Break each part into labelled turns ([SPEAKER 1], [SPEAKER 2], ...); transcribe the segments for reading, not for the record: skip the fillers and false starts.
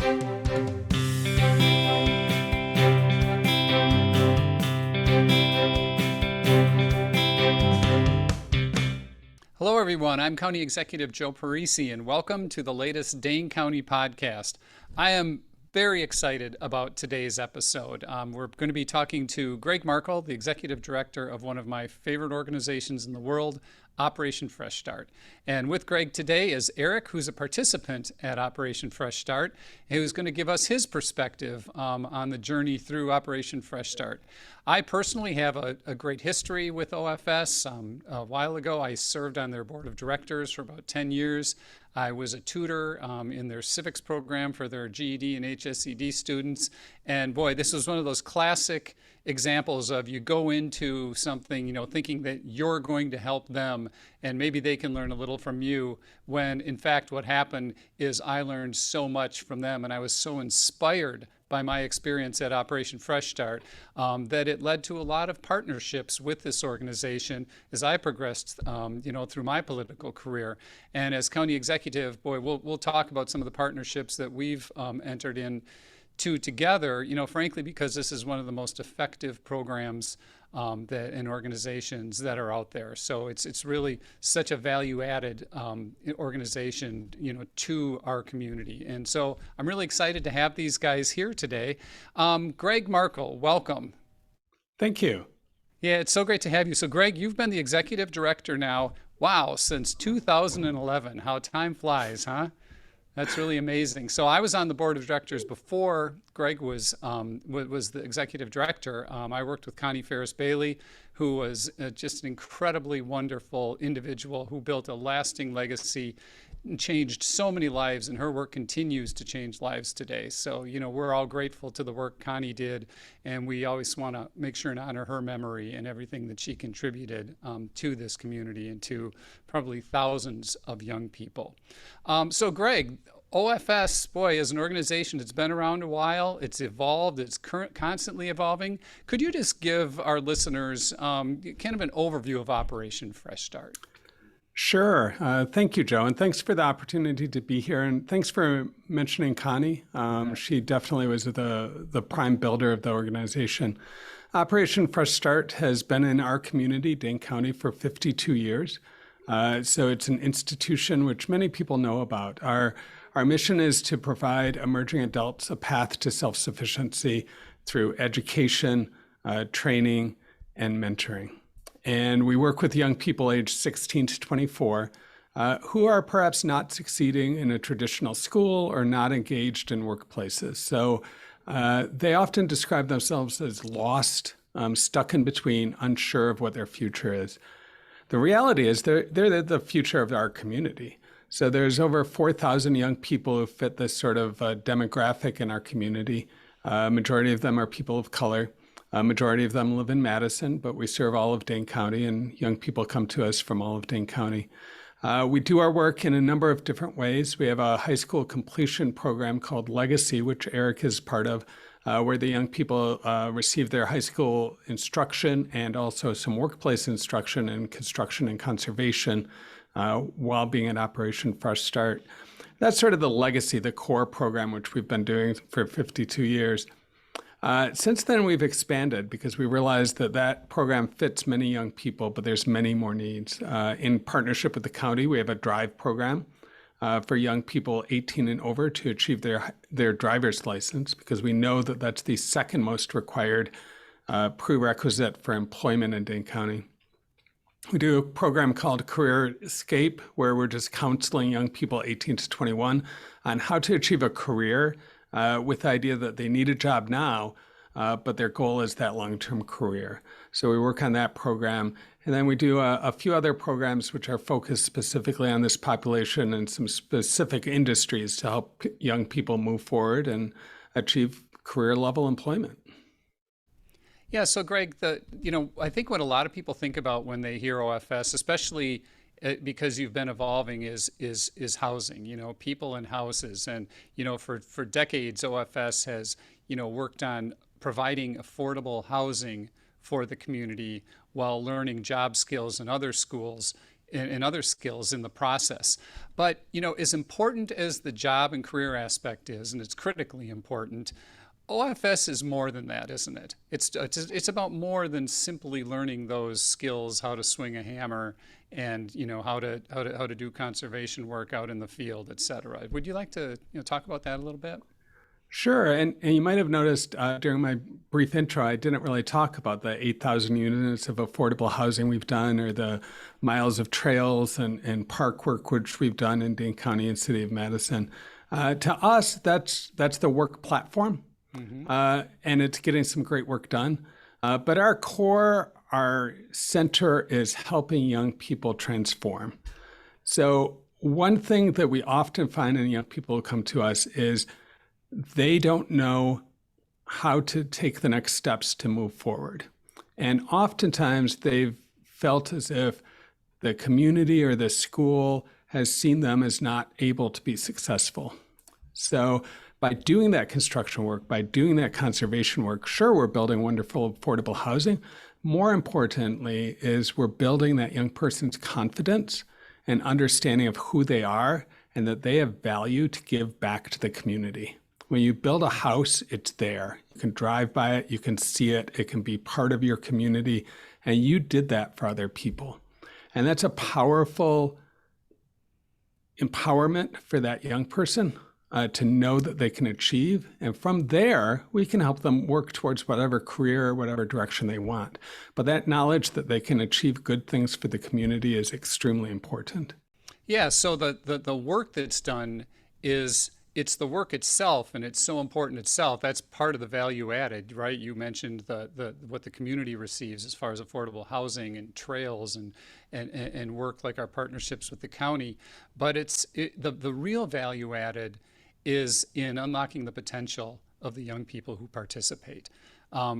[SPEAKER 1] Hello, everyone. I'm County Executive Joe Parisi, and welcome to the latest Dane County Podcast. I am very excited about today's episode. We're going to be talking to Greg Markle, the Executive Director of one of my favorite organizations in the world, Operation Fresh Start. And with Greg today is Eric, who's a participant at Operation Fresh Start, who's going to give us his perspective on the journey through Operation Fresh Start. I personally have a great history with OFS. A while ago, I served on their board of directors for about 10 years. I was a tutor in their civics program for their GED and HSED students. And boy, this was one of those classic examples of you go into something, thinking that you're going to help them and maybe they can learn a little from you, when in fact what happened is I learned so much from them and I was so inspired by my experience at Operation Fresh Start that it led to a lot of partnerships with this organization as I progressed, through my political career. And as county executive, boy, we'll talk about some of the partnerships that we've entered in together, frankly, because this is one of the most effective programs that in organizations that are out there. So it's really such a value-added organization, to our community. And so I'm really excited to have these guys here today. Greg Markle, welcome.
[SPEAKER 2] Thank you.
[SPEAKER 1] Yeah, it's so great to have you. So Greg, you've been the executive director now, wow, since 2011. How time flies, huh? That's really amazing. So I was on the board of directors before Greg was the executive director. I worked with Connie Ferris Bailey, who was just an incredibly wonderful individual who built a lasting legacy and changed so many lives, and her work continues to change lives today. So, we're all grateful to the work Connie did, and we always want to make sure and honor her memory and everything that she contributed to this community and to probably thousands of young people. So Greg, OFS, boy, as an organization, it's been around a while, it's evolved, it's constantly evolving. Could you just give our listeners kind of an overview of Operation Fresh Start?
[SPEAKER 2] Sure. Thank you, Joe. And thanks for the opportunity to be here. And thanks for mentioning Connie. She definitely was the prime builder of the organization. Operation Fresh Start has been in our community, Dane County, for 52 years. So it's an institution which many people know about. Our mission is to provide emerging adults a path to self-sufficiency through education, training, and mentoring. And we work with young people aged 16 to 24 who are perhaps not succeeding in a traditional school or not engaged in workplaces. So they often describe themselves as lost, stuck in between, unsure of what their future is. The reality is they're the future of our community. So there's over 4,000 young people who fit this sort of demographic in our community. Majority of them are people of color. Majority of them live in Madison, but we serve all of Dane County, and young people come to us from all of Dane County. We do our work in a number of different ways. We have a high school completion program called Legacy, which Eric is part of, where the young people receive their high school instruction and also some workplace instruction in construction and conservation while being at Operation Fresh Start. That's sort of the legacy, the core program, which we've been doing for 52 years. Since then, we've expanded because we realized that program fits many young people, but there's many more needs. In partnership with the county, we have a drive program for young people 18 and over to achieve their driver's license, because we know that that's the second most required prerequisite for employment in Dane County. We do a program called Career Escape, where we're just counseling young people 18 to 21 on how to achieve a career with the idea that they need a job now, but their goal is that long-term career. So we work on that program. And then we do a few other programs which are focused specifically on this population and some specific industries to help young people move forward and achieve career-level employment.
[SPEAKER 1] Yeah, so Greg, I think what a lot of people think about when they hear OFS, especially because you've been evolving, is housing, people and houses. And, for decades, OFS has, worked on providing affordable housing for the community while learning job skills in other schools and other skills in the process. But, as important as the job and career aspect is, and it's critically important, OFS is more than that, isn't it? It's about more than simply learning those skills, how to swing a hammer, and how to do conservation work out in the field, et cetera. Would you like to talk about that a little bit?
[SPEAKER 2] Sure. And you might have noticed during my brief intro, I didn't really talk about the 8,000 units of affordable housing we've done, or the miles of trails and park work which we've done in Dane County and City of Madison. To us, that's the work platform, and it's getting some great work done. But our center is helping young people transform. So one thing that we often find in young people who come to us is they don't know how to take the next steps to move forward. And oftentimes they've felt as if the community or the school has seen them as not able to be successful. So by doing that construction work, by doing that conservation work, sure, we're building wonderful affordable housing. More importantly is we're building that young person's confidence and understanding of who they are and that they have value to give back to the community. When you build a house, it's there. You can drive by it, you can see it, it can be part of your community, and you did that for other people. And that's a powerful empowerment for that young person to know that they can achieve. And from there, we can help them work towards whatever career or whatever direction they want. But that knowledge that they can achieve good things for the community is extremely important.
[SPEAKER 1] Yeah, so the work that's done it's the work itself, and it's so important itself. That's part of the value added, right? You mentioned what the community receives as far as affordable housing and trails and work like our partnerships with the county. But the real value added is in unlocking the potential of the young people who participate,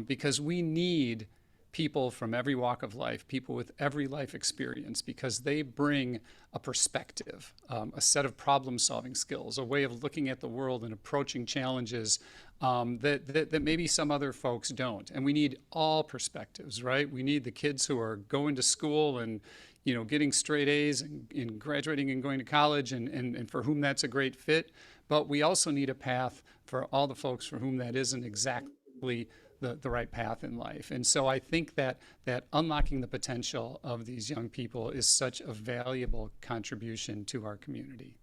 [SPEAKER 1] because we need people from every walk of life, people with every life experience, because they bring a perspective, a set of problem-solving skills, a way of looking at the world and approaching challenges that maybe some other folks don't. And we need all perspectives, right? We need the kids who are going to school and getting straight A's and graduating and going to college, and for whom that's a great fit. But we also need a path for all the folks for whom that isn't exactly the right path in life. And so I think that unlocking the potential of these young people is such a valuable contribution to our community.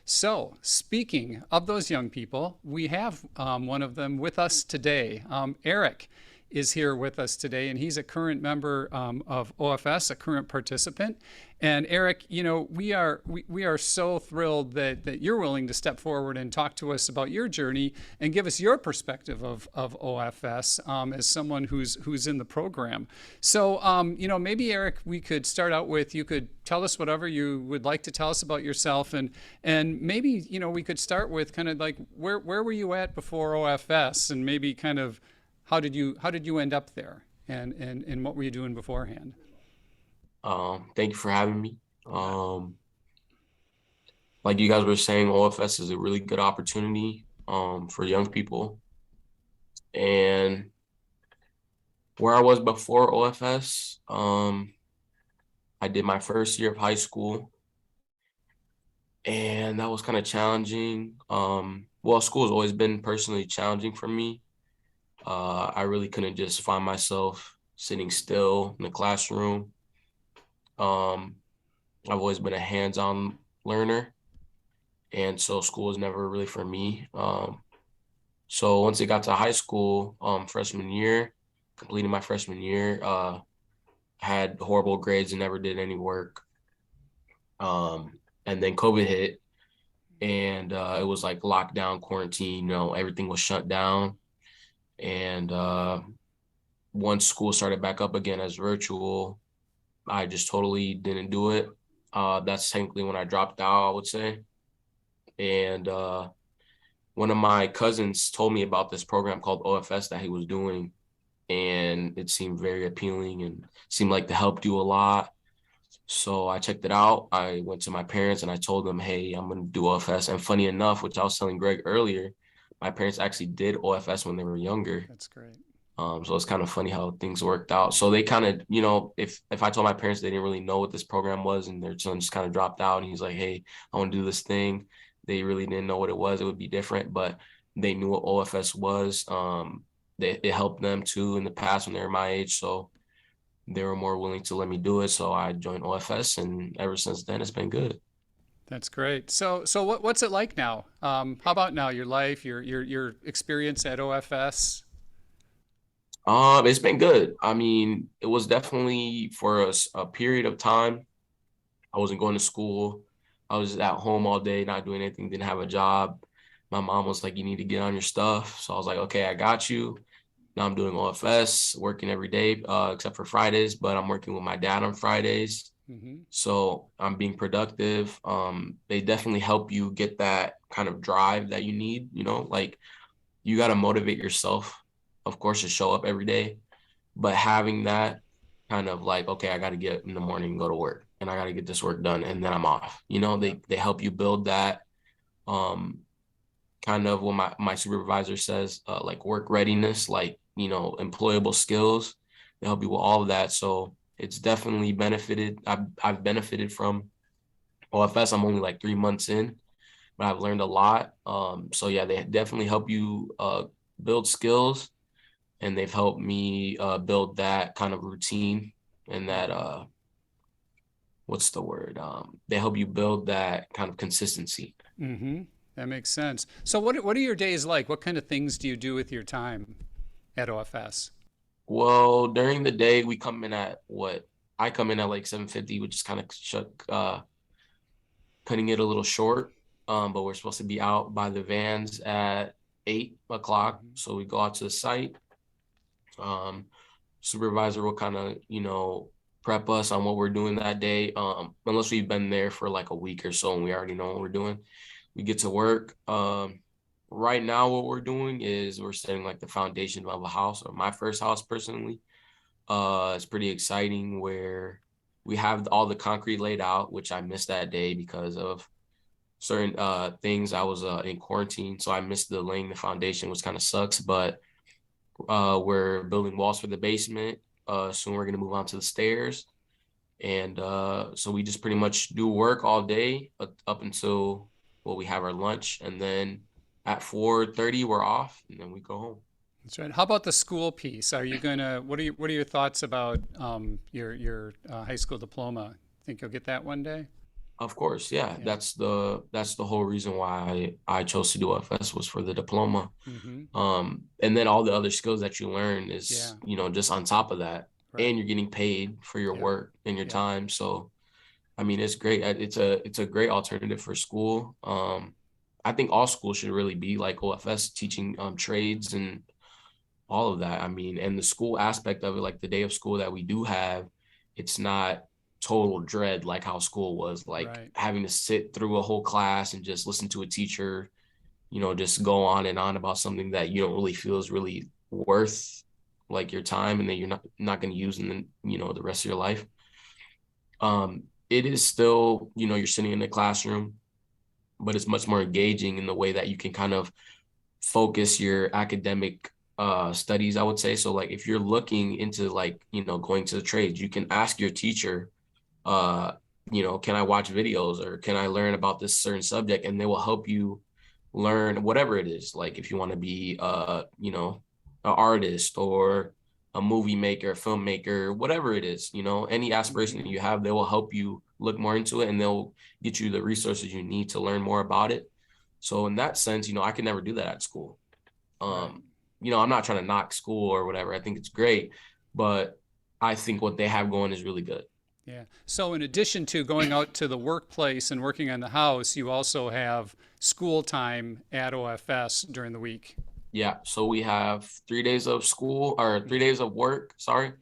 [SPEAKER 1] So speaking of those young people, we have one of them with us today. Eric is here with us today, and he's a current member of OFS, a current participant. And Eric, we are so thrilled that you're willing to step forward and talk to us about your journey and give us your perspective of OFS as someone who's in the program. So, maybe Eric, we could start out with, you could tell us whatever you would like to tell us about yourself, and maybe we could start with kind of like where were you at before OFS, and maybe kind of how did you end up there, and what were you doing beforehand?
[SPEAKER 3] Thank you for having me. Like you guys were saying, OFS is a really good opportunity for young people. And where I was before OFS, I did my first year of high school, and that was kind of challenging. School has always been personally challenging for me. I really couldn't just find myself sitting still in the classroom. I've always been a hands-on learner, and so school was never really for me. So once it got to high school, freshman year, completing my freshman year, had horrible grades and never did any work. And then COVID hit, and it was like lockdown, quarantine, everything was shut down. And once school started back up again as virtual, I just totally didn't do it. That's technically when I dropped out, I would say. And one of my cousins told me about this program called OFS that he was doing, and it seemed very appealing and seemed like to help you a lot. So I checked it out. I went to my parents and I told them, hey, I'm going to do OFS. And funny enough, which I was telling Greg earlier, my parents actually did OFS when they were younger.
[SPEAKER 1] That's great.
[SPEAKER 3] So it's kind of funny how things worked out. So they kind of, if I told my parents they didn't really know what this program was and their son just kind of dropped out and he's like, hey, I want to do this thing. They really didn't know what it was. It would be different, but they knew what OFS was. It helped them too in the past when they were my age. So they were more willing to let me do it. So I joined OFS, and ever since then, it's been good.
[SPEAKER 1] That's great. So what's it like now? How about now? Your life, your experience at OFS.
[SPEAKER 3] It's been good. I mean, it was definitely for a period of time. I wasn't going to school. I was at home all day, not doing anything, didn't have a job. My mom was like, you need to get on your stuff. So I was like, okay, I got you. Now I'm doing OFS, working every day, except for Fridays, but I'm working with my dad on Fridays.
[SPEAKER 1] Hmm.
[SPEAKER 3] So I'm being productive. They definitely help you get that kind of drive that you need, like you got to motivate yourself, of course, to show up every day, but having that kind of like, okay, I got to get up in the morning and go to work and I got to get this work done and then I'm off. They help you build that um, kind of what my supervisor says, like work readiness, like, employable skills. They help you with all of that. So it's definitely benefited. I've benefited from OFS. I'm only like 3 months in, but I've learned a lot. So yeah, they definitely help you build skills, and they've helped me build that kind of routine and that what's the word? They help you build that kind of consistency.
[SPEAKER 1] Hmm. That makes sense. So what are your days like? What kind of things do you do with your time at OFS?
[SPEAKER 3] Well, during the day, we come in at what I come in at like 7:50, which is kind of cutting it a little short. But we're supposed to be out by the vans at 8 o'clock.
[SPEAKER 1] Hmm.
[SPEAKER 3] So we go out to the site. Um, Supervisor will kind of, prep us on what we're doing that day. Unless we've been there for like a week or so and we already know what we're doing. We get to work. Right now, what we're doing is we're setting like the foundation of a house, or my first house personally. It's pretty exciting where we have all the concrete laid out, which I missed that day because of certain things. I was in quarantine, so I missed the laying the foundation, which kind of sucks. But we're building walls for the basement. Soon we're gonna move on to the stairs, and so we just pretty much do work all day up until we have our lunch, and then at 4:30 we're off, and then we go home.
[SPEAKER 1] That's right. How about the school piece? Are you gonna? What are your thoughts about your high school diploma? Think you'll get that one day?
[SPEAKER 3] Of course, yeah.
[SPEAKER 1] Yeah.
[SPEAKER 3] That's the whole reason why I chose to do FS was for the diploma.
[SPEAKER 1] Hmm.
[SPEAKER 3] And then all the other skills that you learn
[SPEAKER 1] Yeah.
[SPEAKER 3] is, just on top of that.
[SPEAKER 1] Right.
[SPEAKER 3] And you're getting paid for your
[SPEAKER 1] Yeah.
[SPEAKER 3] work and your
[SPEAKER 1] Yeah.
[SPEAKER 3] time. So I mean, it's great. It's a great alternative for school. I think all schools should really be like OFS, teaching trades and all of that. I mean, and the school aspect of it, like the day of school that we do have, it's not total dread like how school was, like
[SPEAKER 1] Right.
[SPEAKER 3] having to sit through a whole class and just listen to a teacher, just go on and on about something that you don't really feel is really worth like your time and that you're not going to use in the rest of your life. It is still, you're sitting in the classroom, but it's much more engaging in the way that you can kind of focus your academic studies, I would say. So like if you're looking into like, going to the trades, you can ask your teacher, uh, can I watch videos or can I learn about this certain subject? And they will help you learn whatever it is. Like if you want to be, an artist or a movie maker, a filmmaker, whatever it is, any aspiration that
[SPEAKER 1] Hmm.
[SPEAKER 3] you have, they will help you look more into it and they'll get you the resources you need to learn more about it. So in that sense, I could never do that at school.
[SPEAKER 1] Right.
[SPEAKER 3] Um, I'm not trying to knock school or whatever. I think it's great, but I think what they have going is really good.
[SPEAKER 1] Yeah. So in addition to going out to the workplace and working on the house, you also have school time at OFS during the week.
[SPEAKER 3] Yeah. So we have 3 days of school or 3 days of work. Sorry,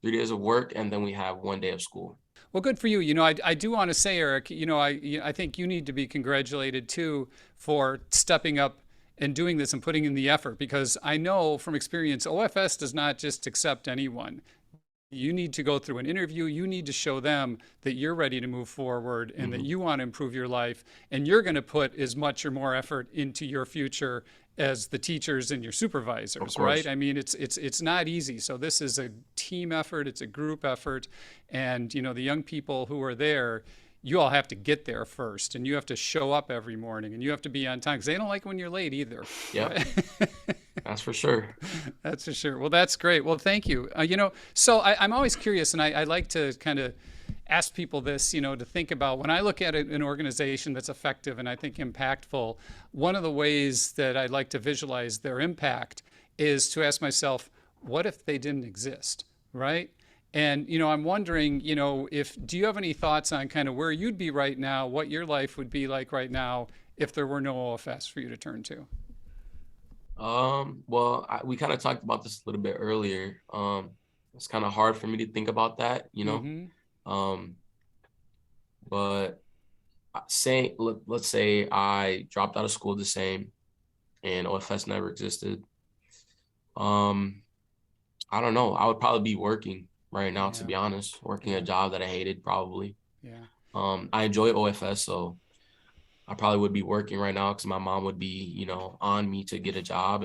[SPEAKER 3] 3 days of work, and then we have one day of school.
[SPEAKER 1] Well, good for you. I do want to say, Eric, I think you need to be congratulated too for stepping up and doing this and putting in the effort because I know from experience, OFS does not just accept anyone. You need to go through an interview. You need to show them that you're ready to move forward and that you want to improve your life. And you're going to put as much or more effort into your future as the teachers and your supervisors, right? I mean, it's not easy. So this is a team effort. It's a group effort. And, you know, the young people who are there, you all have to get there first, and you have to show up every morning, and you have to be on time because they don't like when you're late either.
[SPEAKER 3] Yeah, right? That's for sure.
[SPEAKER 1] That's for sure. Well, that's great. Well, thank you. You know, so I'm always curious, and I like to kind of ask people this, you know, to think about when I look at an organization that's effective and I think impactful, one of the ways that I'd like to visualize their impact is to ask myself, what if they didn't exist, right? And, you know, I'm wondering, you know, do you have any thoughts on kind of where you'd be right now, what your life would be like right now if there were no OFS for you to turn to?
[SPEAKER 3] Well, we kind of talked about this a little bit earlier. It's kind of hard for me to think about that, you know. But let's say I dropped out of school the same and OFS never existed. I don't know. I would probably be working right now, to be honest, working a job that I hated probably. I enjoy OFS, so I probably would be working right now because my mom would be, you know, on me to get a job,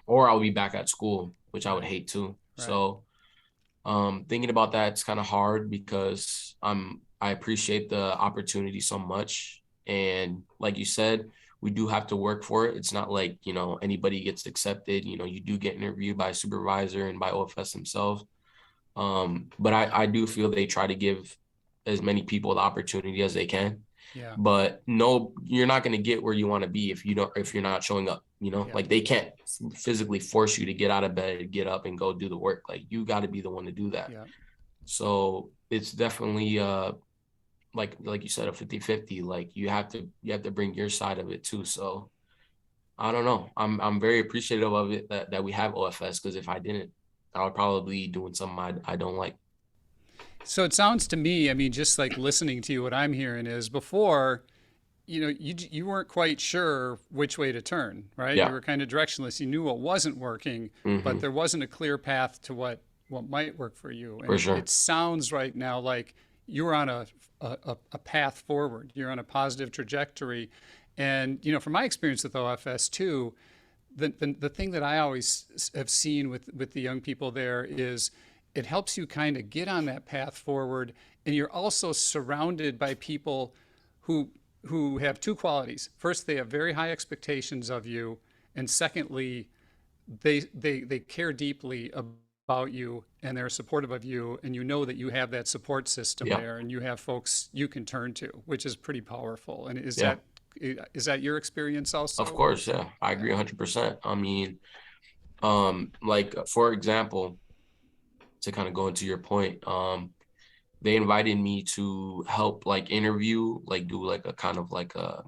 [SPEAKER 3] or I would be back at school, which I would hate too. So thinking about that, it's kind of hard because I appreciate the opportunity so much. And like you said, we do have to work for it. It's not like, you know, anybody gets accepted. You know, you do get interviewed by a supervisor and by OFS themselves. But I do feel they try to give as many people the opportunity as they can. But no, you're not going to get where you want to be if you're not showing up, you know, like they can't physically force you to get out of bed, get up and go do the work. Like you got to be the one to do that. So it's definitely, like you said, a 50-50, like you have to bring your side of it too. So I don't know. I'm very appreciative of it that we have OFS, because if I didn't, I would probably be doing something I don't like.
[SPEAKER 1] So it sounds to me, I mean, just like listening to you, what I'm hearing is before, you know, you weren't quite sure which way to turn, right? You were kind of directionless. You knew what wasn't working, but there wasn't a clear path to what might work for you. And
[SPEAKER 3] for sure.
[SPEAKER 1] It sounds right now like you're on a path forward. You're on a positive trajectory. And, you know, from my experience with OFS too, the thing that I always have seen with the young people there is it helps you kind of get on that path forward. And you're also surrounded by people who have two qualities. First, they have very high expectations of you. And secondly, they care deeply about you and they're supportive of you, and you know that you have that support system there and you have folks you can turn to, which is pretty powerful. And is that your experience also?
[SPEAKER 3] Of course, yeah. I agree 100%. I mean, like for example, to kind of go into your point, they invited me to help like interview, like do like a kind of like I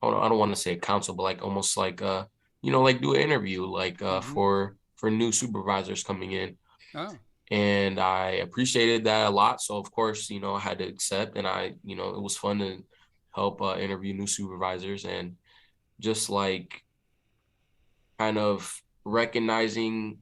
[SPEAKER 3] don't want to say a council, but like almost like you know, like do an interview like for new supervisors coming in. And I appreciated that a lot. So of course, you know, I had to accept, and you know, it was fun to help interview new supervisors, and just like kind of recognizing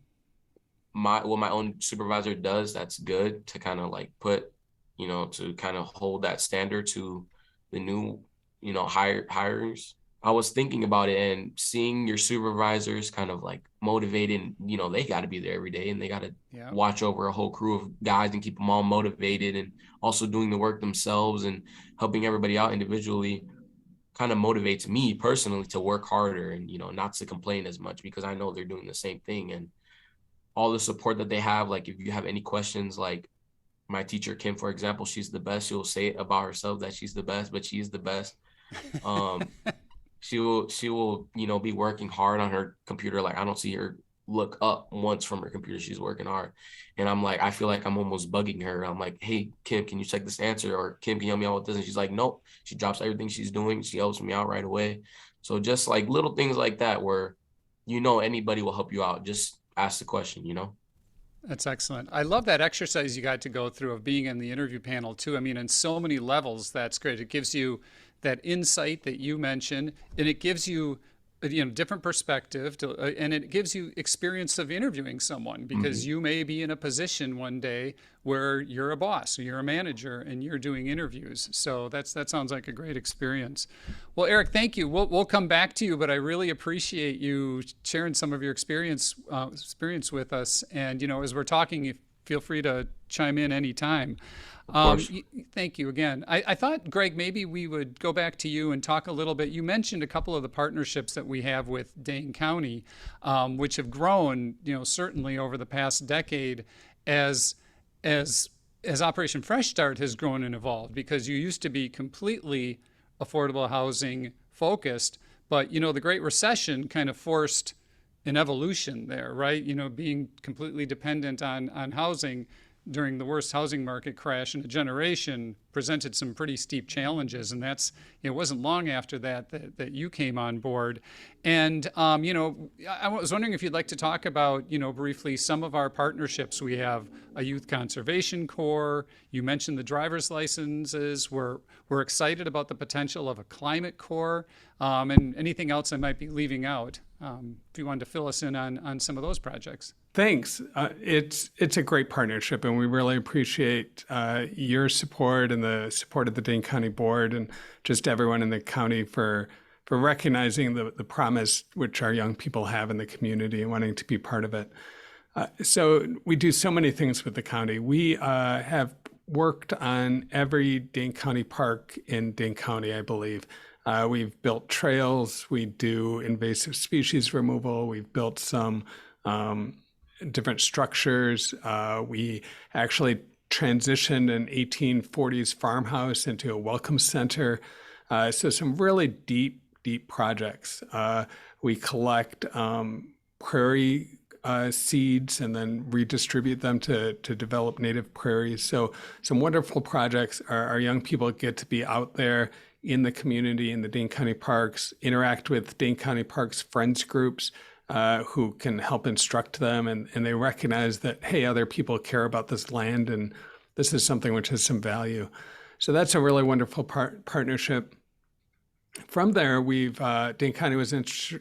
[SPEAKER 3] what my own supervisor does that's good, to kind of like put, you know, to kind of hold that standard to the new, you know, hirers. I was thinking about it and seeing your supervisors kind of like motivated, you know, they got to be there every day and they got to watch over a whole crew of guys and keep them all motivated, and also doing the work themselves and helping everybody out individually kind of motivates me personally to work harder and, you know, not to complain as much, because I know they're doing the same thing. And all the support that they have, like if you have any questions, like my teacher, Kim, for example, she's the best. She'll say it about herself that she's the best, but she is the best. She will, you know, be working hard on her computer. Like I don't see her look up once from her computer. She's working hard. And I'm like, I feel like I'm almost bugging her. I'm like, hey, Kim, can you check this answer? Or Kim, can you help me out with this? And she's like, nope. She drops everything she's doing. She helps me out right away. So just like little things like that where, you know, anybody will help you out. Just ask the question, you know?
[SPEAKER 1] That's excellent. I love that exercise you got to go through of being in the interview panel too. I mean, on so many levels, that's great. It gives you that insight that you mentioned, and it gives you different perspective to, and it gives you experience of interviewing someone because you may be in a position one day where you're a boss or you're a manager and you're doing interviews. So that sounds like a great experience. Well, Eric, thank you. We'll come back to you, but I really appreciate you sharing some of your experience with us. And, as we're talking, feel free to chime in anytime. Thank you again. I thought, Greg, maybe we would go back to you and talk a little bit. You mentioned a couple of the partnerships that we have with Dane County, which have grown, certainly over the past decade as Operation Fresh Start has grown and evolved, because you used to be completely affordable housing focused, but, the Great Recession kind of forced an evolution there, right? Being completely dependent on housing during the worst housing market crash in a generation presented some pretty steep challenges. And it wasn't long after that you came on board. And, I was wondering if you'd like to talk about, briefly some of our partnerships. We have a youth conservation corps. You mentioned the driver's licenses. We're excited about the potential of a climate corps, and anything else I might be leaving out. If you wanted to fill us in on some of those projects.
[SPEAKER 2] Thanks. It's a great partnership, and we really appreciate your support and the support of the Dane County Board and just everyone in the county for recognizing the promise which our young people have in the community and wanting to be part of it. So we do so many things with the county. We have worked on every Dane County park in Dane County, I believe. We've built trails. We do invasive species removal. We've built some different structures. We actually transitioned an 1840s farmhouse into a welcome center. So some really deep projects. We collect prairie seeds and then redistribute them to develop native prairies. So some wonderful projects. Our young people get to be out there in the community, in the Dane County parks, interact with Dane County Parks friends groups who can help instruct them, and they recognize that, hey, other people care about this land, and this is something which has some value. So that's a really wonderful partnership. From there, Dane County was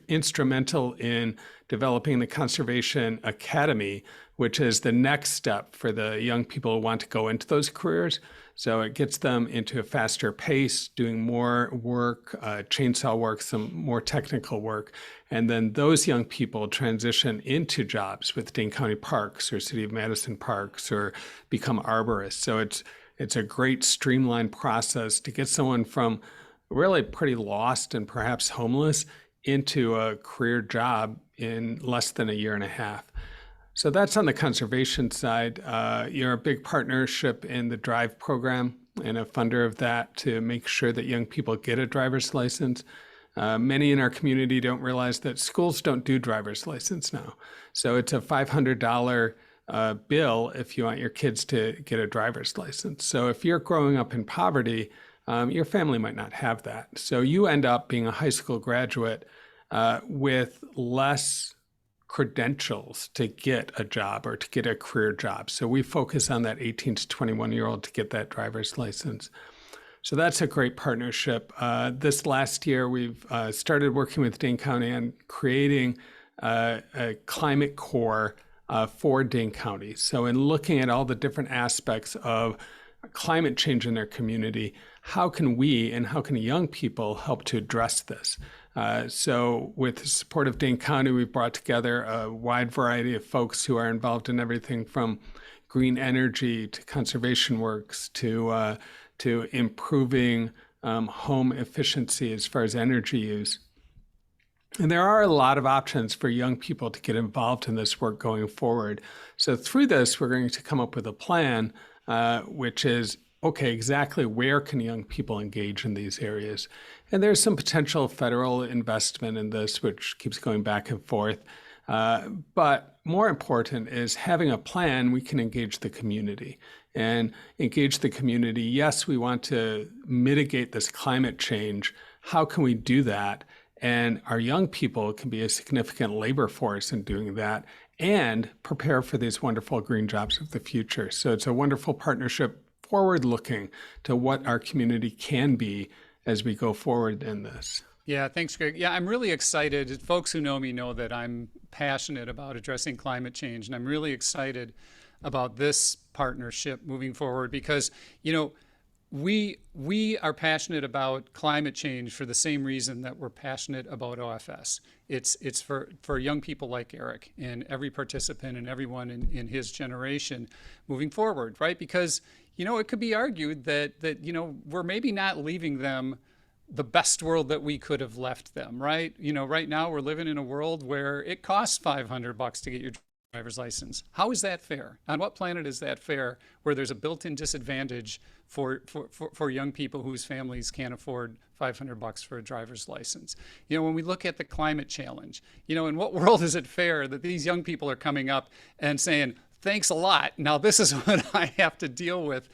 [SPEAKER 2] instrumental in developing the Conservation Academy, which is the next step for the young people who want to go into those careers. So it gets them into a faster pace, doing more work, chainsaw work, some more technical work. And then those young people transition into jobs with Dane County Parks or City of Madison Parks or become arborists. So it's a great streamlined process to get someone from really pretty lost and perhaps homeless into a career job in less than a year and a half. So that's on the conservation side. You're a big partnership in the DRIVE program and a funder of that to make sure that young people get a driver's license. Many in our community don't realize that schools don't do driver's license now. So it's a $500 bill if you want your kids to get a driver's license. So if you're growing up in poverty, your family might not have that. So you end up being a high school graduate with less credentials to get a job or to get a career job. So we focus on that 18 to 21-year-old to get that driver's license. So that's a great partnership. This last year, we've started working with Dane County on creating a climate corps for Dane County. So in looking at all the different aspects of climate change in their community, how can we and how can young people help to address this? So with the support of Dane County, we've brought together a wide variety of folks who are involved in everything from green energy to conservation works to improving home efficiency as far as energy use. And there are a lot of options for young people to get involved in this work going forward. So through this, we're going to come up with a plan, which is, okay, exactly where can young people engage in these areas? And there's some potential federal investment in this, which keeps going back and forth. But more important is having a plan, we can engage the community. And engage the community, yes, we want to mitigate this climate change. How can we do that? And our young people can be a significant labor force in doing that and prepare for these wonderful green jobs of the future. So it's a wonderful partnership, forward-looking to what our community can be as we go forward in this.
[SPEAKER 1] Yeah, thanks, Greg. Yeah, I'm really excited. Folks who know me know that I'm passionate about addressing climate change, and I'm really excited about this partnership moving forward because, you know, we are passionate about climate change for the same reason that we're passionate about OFS. It's for young people like Eric and every participant and everyone in his generation moving forward, right? Because, you know, it could be argued that you know, we're maybe not leaving them the best world that we could have left them, right? You know, right now we're living in a world where it costs $500 to get your driver's license. How is that fair? On what planet is that fair where there's a built-in disadvantage for young people whose families can't afford $500 for a driver's license? You know, when we look at the climate challenge, you know, in what world is it fair that these young people are coming up and saying, thanks a lot, now this is what I have to deal with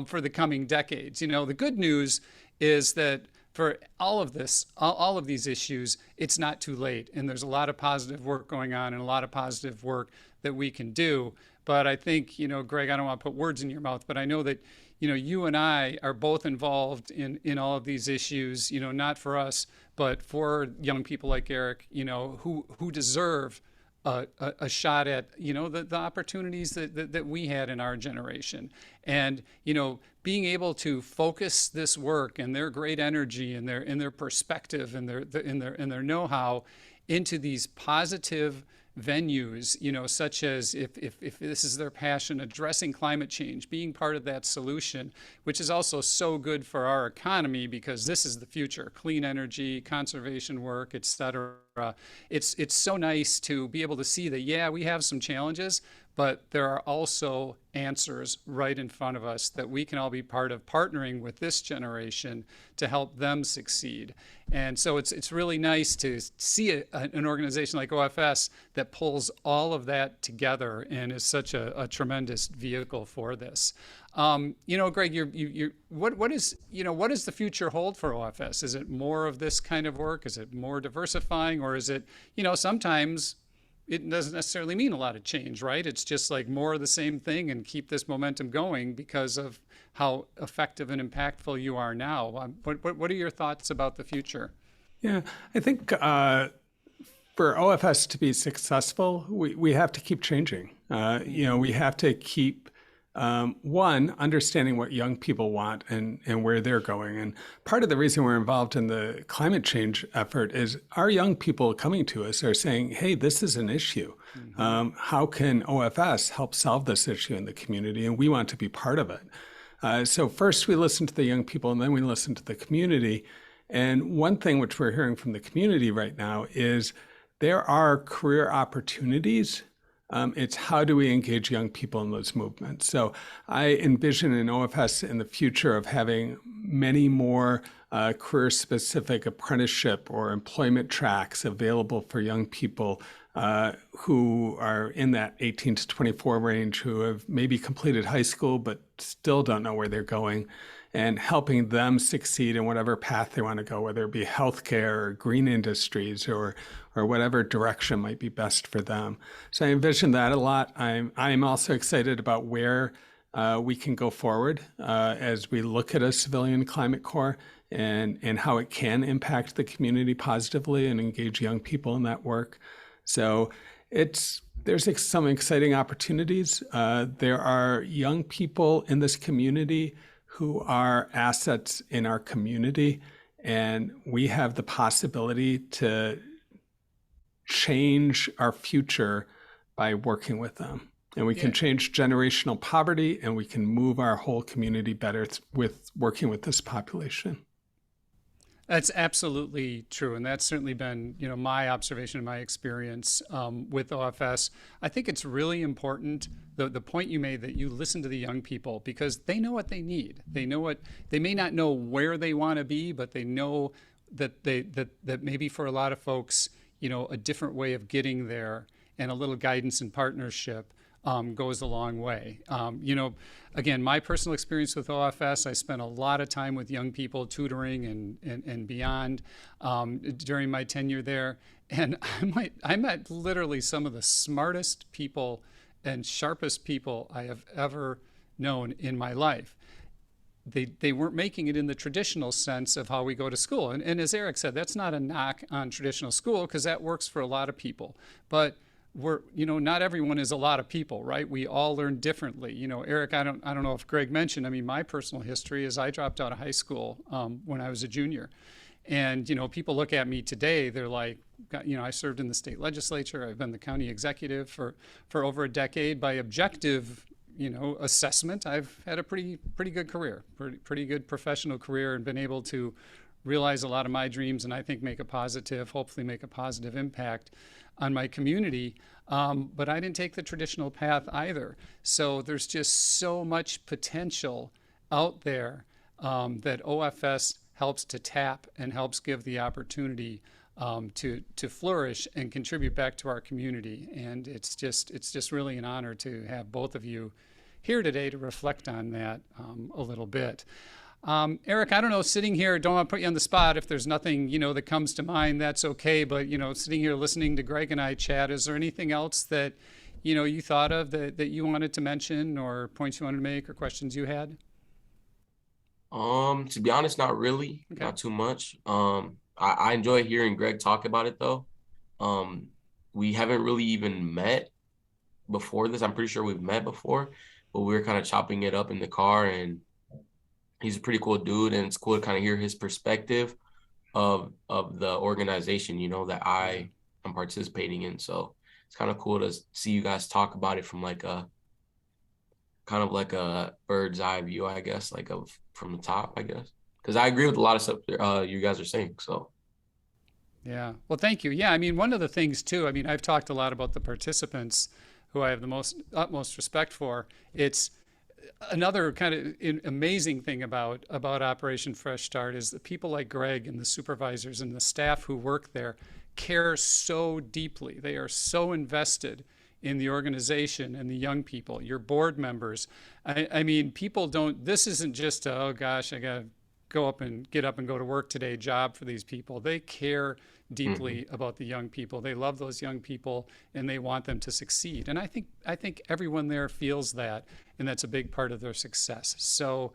[SPEAKER 1] for the coming decades? You know, the good news is that for all of this, all of these issues, it's not too late. And there's a lot of positive work going on and a lot of positive work that we can do. But I think, you know, Greg, I don't want to put words in your mouth, but I know that, you know, you and I are both involved in all of these issues, you know, not for us, but for young people like Eric, you know, who deserve a shot at, you know, the opportunities that we had in our generation. And, you know, being able to focus this work and their great energy and their perspective and their know-how into these positive venues, you know, such as if this is their passion, addressing climate change, being part of that solution, which is also so good for our economy because this is the future, clean energy, conservation work, et cetera. It's so nice to be able to see that, yeah, we have some challenges, but there are also answers right in front of us that we can all be part of partnering with this generation to help them succeed. And so it's really nice to see an organization like OFS that pulls all of that together and is such a tremendous vehicle for this. You know, Greg, what does the future hold for OFS? Is it more of this kind of work? Is it more diversifying, or is it, you know, sometimes it doesn't necessarily mean a lot of change, right? It's just like more of the same thing and keep this momentum going because of how effective and impactful you are now. What are your thoughts about the future?
[SPEAKER 2] Yeah, I think for OFS to be successful, we have to keep changing. You know, we have to keep understanding what young people want and where they're going. And part of the reason we're involved in the climate change effort is our young people coming to us are saying, hey, this is an issue. Mm-hmm. How can OFS help solve this issue in the community? And we want to be part of it. So first we listen to the young people and then we listen to the community. And one thing which we're hearing from the community right now is there are career opportunities. It's how do we engage young people in those movements? So I envision an OFS in the future of having many more career-specific apprenticeship or employment tracks available for young people who are in that 18 to 24 range, who have maybe completed high school but still don't know where they're going, and helping them succeed in whatever path they want to go, whether it be healthcare or green industries or whatever direction might be best for them. So I envision that a lot. I'm also excited about where we can go forward as we look at a civilian climate corps and how it can impact the community positively and engage young people in that work. So there's some exciting opportunities. There are young people in this community who are assets in our community, and we have the possibility to change our future by working with them. And we can change generational poverty, and we can move our whole community better with working with this population.
[SPEAKER 1] That's absolutely true, and that's certainly been, you know, my observation and my experience with OFS. I think it's really important, the point you made, that you listen to the young people because they know what they need. They may not know where they want to be, but they know that that maybe for a lot of folks, you know, a different way of getting there and a little guidance and partnership goes a long way. You know, again, my personal experience with OFS, I spent a lot of time with young people tutoring and beyond during my tenure there. And I met literally some of the smartest people and sharpest people I have ever known in my life. they weren't making it in the traditional sense of how we go to school. And as Eric said, that's not a knock on traditional school, because that works for a lot of people. But not everyone is a lot of people, right? We all learn differently. Eric, I don't know if Greg mentioned, I mean, my personal history is I dropped out of high school when I was a junior. And, people look at me today, they're like, I served in the state legislature. I've been the county executive for over a decade. By objective, assessment, I've had a pretty good career, pretty good professional career, and been able to realize a lot of my dreams, and I think hopefully make a positive impact on my community. But I didn't take the traditional path either. So there's just so much potential out there that OFS helps to tap and helps give the opportunity to flourish and contribute back to our community. And it's just really an honor to have both of you here today to reflect on that a little bit. Eric, I don't know, sitting here, don't want to put you on the spot. If there's nothing, that comes to mind, that's okay. But, sitting here listening to Greg and I chat, is there anything else that, you thought of that you wanted to mention, or points you wanted to make, or questions you had?
[SPEAKER 3] To be honest, not really,
[SPEAKER 1] Okay.
[SPEAKER 3] not too much. I enjoy hearing Greg talk about it though. We haven't really even met before this. I'm pretty sure we've met before, but we were kind of chopping it up in the car, and he's a pretty cool dude, and it's cool to kind of hear his perspective of the organization, that I am participating in. So it's kind of cool to see you guys talk about it from like a kind of like a bird's eye view, I guess, like from the top, I guess, because I agree with a lot of stuff you guys are saying. So
[SPEAKER 1] Yeah. Well, thank you. Yeah. I mean, one of the things too, I mean, I've talked a lot about the participants who I have the utmost respect for. It's another kind of amazing thing about Operation Fresh Start is the people like Greg and the supervisors and the staff who work there care so deeply. They are so invested in the organization and the young people, your board members. I mean, people don't, this isn't just a, oh gosh, I got to get up and go to work today job for these people. They care deeply about the young people. They love those young people, and they want them to succeed. And I think everyone there feels that, and that's a big part of their success. So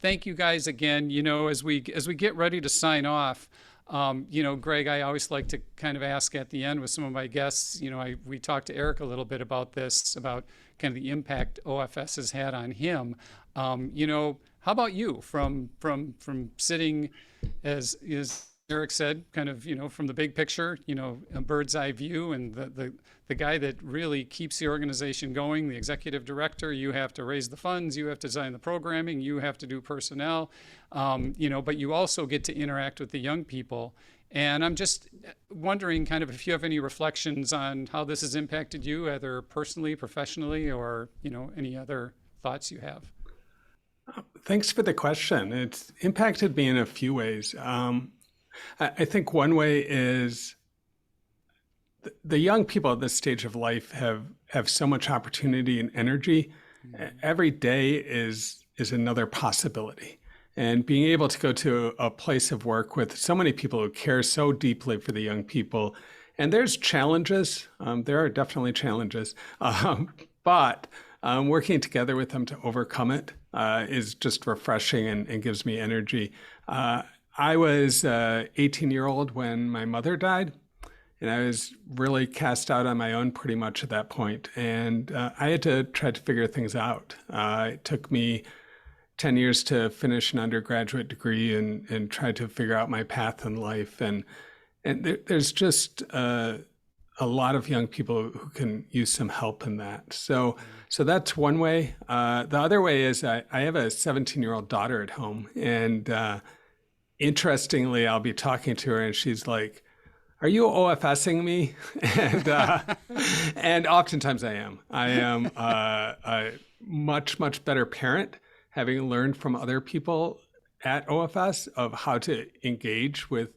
[SPEAKER 1] thank you guys again. As we get ready to sign off, Greg, I always like to kind of ask at the end with some of my guests, we talked to Eric a little bit about this, about kind of the impact OFS has had on him. How about you from sitting, as Eric said, kind of, from the big picture, a bird's eye view, and the guy that really keeps the organization going, the executive director. You have to raise the funds, you have to design the programming, you have to do personnel, but you also get to interact with the young people. And I'm just wondering kind of if you have any reflections on how this has impacted you, either personally, professionally, or, any other thoughts you have.
[SPEAKER 2] Thanks for the question. It's impacted me in a few ways. I think one way is the young people at this stage of life have so much opportunity and energy. Every day is another possibility. And being able to go to a place of work with so many people who care so deeply for the young people, and there's challenges. There are definitely challenges, but working together with them to overcome it is just refreshing and gives me energy. I was 18-year-old when my mother died, and I was really cast out on my own pretty much at that point. And I had to try to figure things out. It took me 10 years to finish an undergraduate degree and try to figure out my path in life. And there's just a lot of young people who can use some help in that. So that's one way. The other way is I have a 17-year-old daughter at home, and interestingly, I'll be talking to her and she's like, "Are you OFSing me?" And oftentimes I am. I am a much, much better parent, having learned from other people at OFS of how to engage with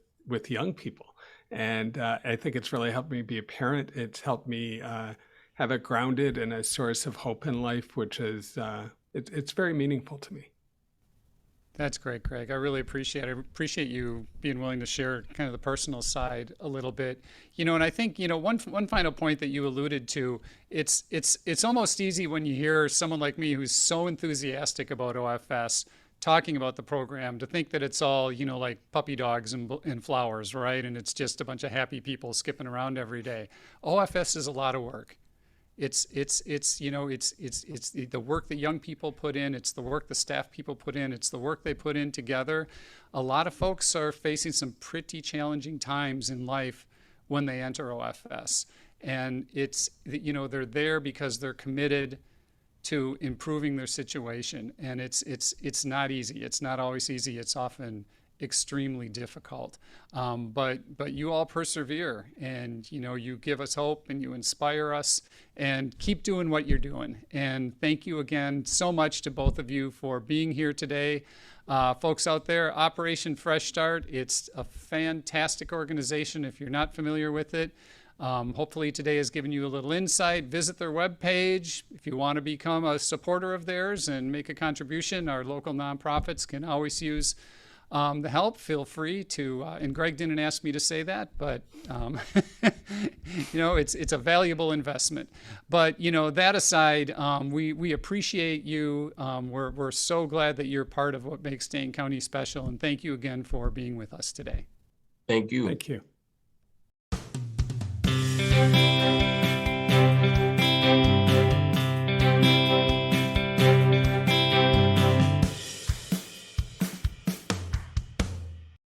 [SPEAKER 2] young people. And I think it's really helped me be a parent. It's helped me have a grounded and a source of hope in life, which is, it's very meaningful to me.
[SPEAKER 1] That's great, Greg. I really appreciate it. I appreciate you being willing to share kind of the personal side a little bit. And I think, one final point that you alluded to, it's almost easy when you hear someone like me who's so enthusiastic about OFS talking about the program to think that it's all, like puppy dogs and flowers, right? And it's just a bunch of happy people skipping around every day. OFS is a lot of work. It's the work that young people put in. It's the work the staff people put in. It's the work they put in together. A lot of folks are facing some pretty challenging times in life when they enter OFS. And they're there because they're committed to improving their situation. And it's not easy. It's not always easy. It's often extremely difficult. But you all persevere, and you give us hope and you inspire us, and keep doing what you're doing. And thank you again so much to both of you for being here today. Folks out there, Operation Fresh Start, it's a fantastic organization if you're not familiar with it. Hopefully today has given you a little insight. Visit their webpage. If you want to become a supporter of theirs and make a contribution, our local nonprofits can always use the help. Feel free to, and Greg didn't ask me to say that, but it's a valuable investment. But that aside, we appreciate you. We're so glad that you're part of what makes Dane County special, and thank you again for being with us today.
[SPEAKER 3] Thank you.
[SPEAKER 2] Thank you.